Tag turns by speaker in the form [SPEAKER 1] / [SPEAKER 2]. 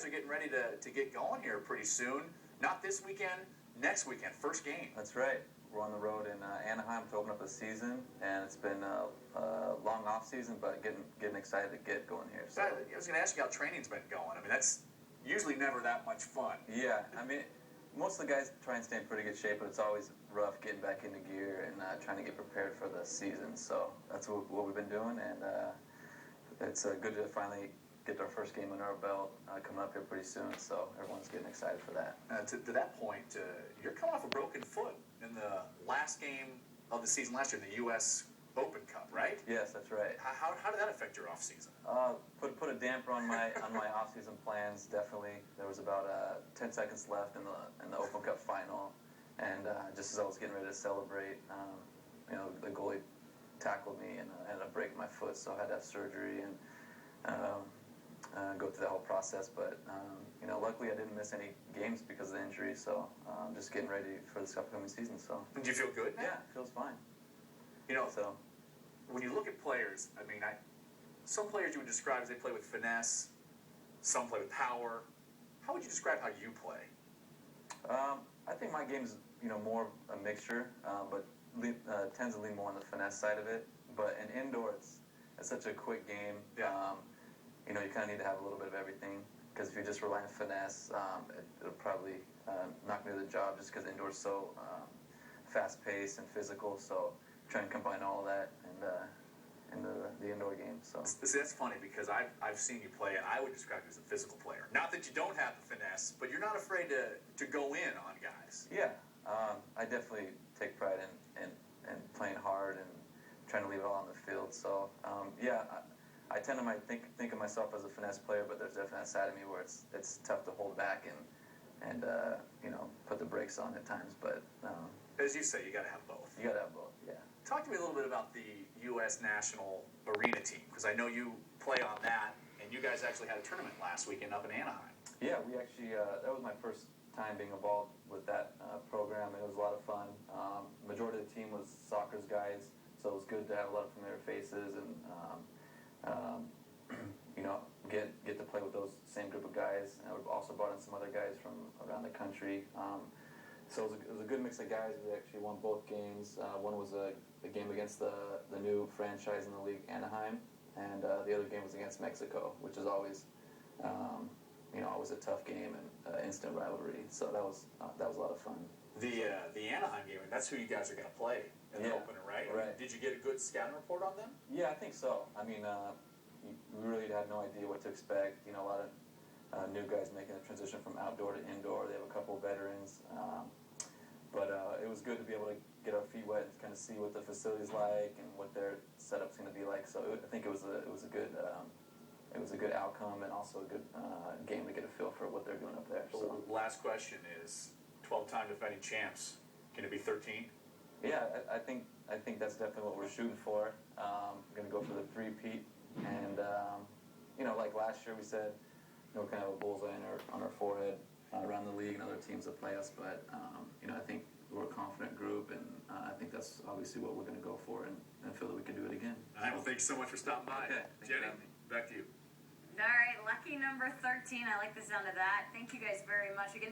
[SPEAKER 1] guys are getting ready to get going here pretty soon. Not this weekend, next weekend, first game.
[SPEAKER 2] That's right. We're on the road in Anaheim to open up the season, and it's been a long off season, but getting excited to get going here. So.
[SPEAKER 1] I was going to ask you how training's been going. I mean, that's usually never that much fun.
[SPEAKER 2] Yeah, I mean, most of the guys try and stay in pretty good shape, but it's always rough getting back into gear and trying to get prepared for the season. So that's what we've been doing, and it's good to finally get our first game under our belt coming up here pretty soon. So everyone's getting excited for that.
[SPEAKER 1] To that point, you're coming off a broken foot in the last game of the season last year, in the U.S. Open Cup, right?
[SPEAKER 2] Yes, that's right.
[SPEAKER 1] How did that affect your off season?
[SPEAKER 2] Put a damper on my off season plans. Definitely, there was about 10 seconds left in the Open Cup final, and just as I was getting ready to celebrate, the goalie tackled me and ended up breaking my foot, so I had to have surgery and go through that whole process. But luckily I didn't miss any games because of the injury, so I'm just getting ready for this upcoming season. So.
[SPEAKER 1] Do you feel good now?
[SPEAKER 2] Yeah, it feels fine.
[SPEAKER 1] So when you look at players, I mean, some players you would describe as they play with finesse, some play with power. How would you describe how you play?
[SPEAKER 2] I think my game's more a mixture, but tends to lean more on the finesse side of it. But in indoor, it's such a quick game.
[SPEAKER 1] Yeah.
[SPEAKER 2] You kind of need to have a little bit of everything, because if you just rely on finesse, it'll probably knock me to the job, just because indoor is so fast-paced and physical. So trying to combine all of that in the indoor game. So
[SPEAKER 1] see, that's funny, because I've seen you play, and I would describe you as a physical player. Not that you don't have the finesse, but you're not afraid to go in on guys.
[SPEAKER 2] Yeah, I definitely take pride in playing hard and trying to leave it all on the field. So yeah, I tend to think of myself as a finesse player, but there's definitely a side of me where it's tough to hold back and put the brakes on at times. But
[SPEAKER 1] as you say, you got to have both.
[SPEAKER 2] You got to have both. Yeah.
[SPEAKER 1] Talk to me a little bit about the U.S. national arena team, because I know you play on that, and you guys actually had a tournament last weekend up in Anaheim.
[SPEAKER 2] Yeah, we actually that was my first time being involved with that program. It was a lot of fun. Majority of the team was soccer's guys, so it was good to have a lot of familiar faces and get to play with those same group of guys. And we also brought in some other guys from around the country. So it was a good mix of guys. We actually won both games. One was a game against the new franchise in the league, Anaheim, and the other game was against Mexico, which is always always a tough game and instant rivalry. So that was a lot of fun.
[SPEAKER 1] The Anaheim game, that's who you guys are going to play in the opener, right?
[SPEAKER 2] Right.
[SPEAKER 1] Did you get a good scouting report on them?
[SPEAKER 2] Yeah, I think so. I mean, we really had no idea what to expect. A lot of new guys making the transition from outdoor to indoor. They have a couple of veterans. But it was good to be able to get our feet wet and kind of see what the facility's like and what their setup's going to be like. So I think it was a good outcome, and also a good game to get a feel for what they're doing up there. So
[SPEAKER 1] last question is, 12-time defending champs. Can it be 13?
[SPEAKER 2] Yeah, I think that's definitely what we're shooting for. Going to go for the three-peat, and like last year we said, kind of a bullseye on our forehead around the league and other teams that play us. But I think we're a confident group, and I think that's obviously what we're going to go for, and feel that we can do it again.
[SPEAKER 1] All right, well, thank you so much for stopping by.
[SPEAKER 2] Okay,
[SPEAKER 1] Jenny, back to you.
[SPEAKER 3] All right, lucky number 13. I like the sound of that. Thank you guys very much. Again,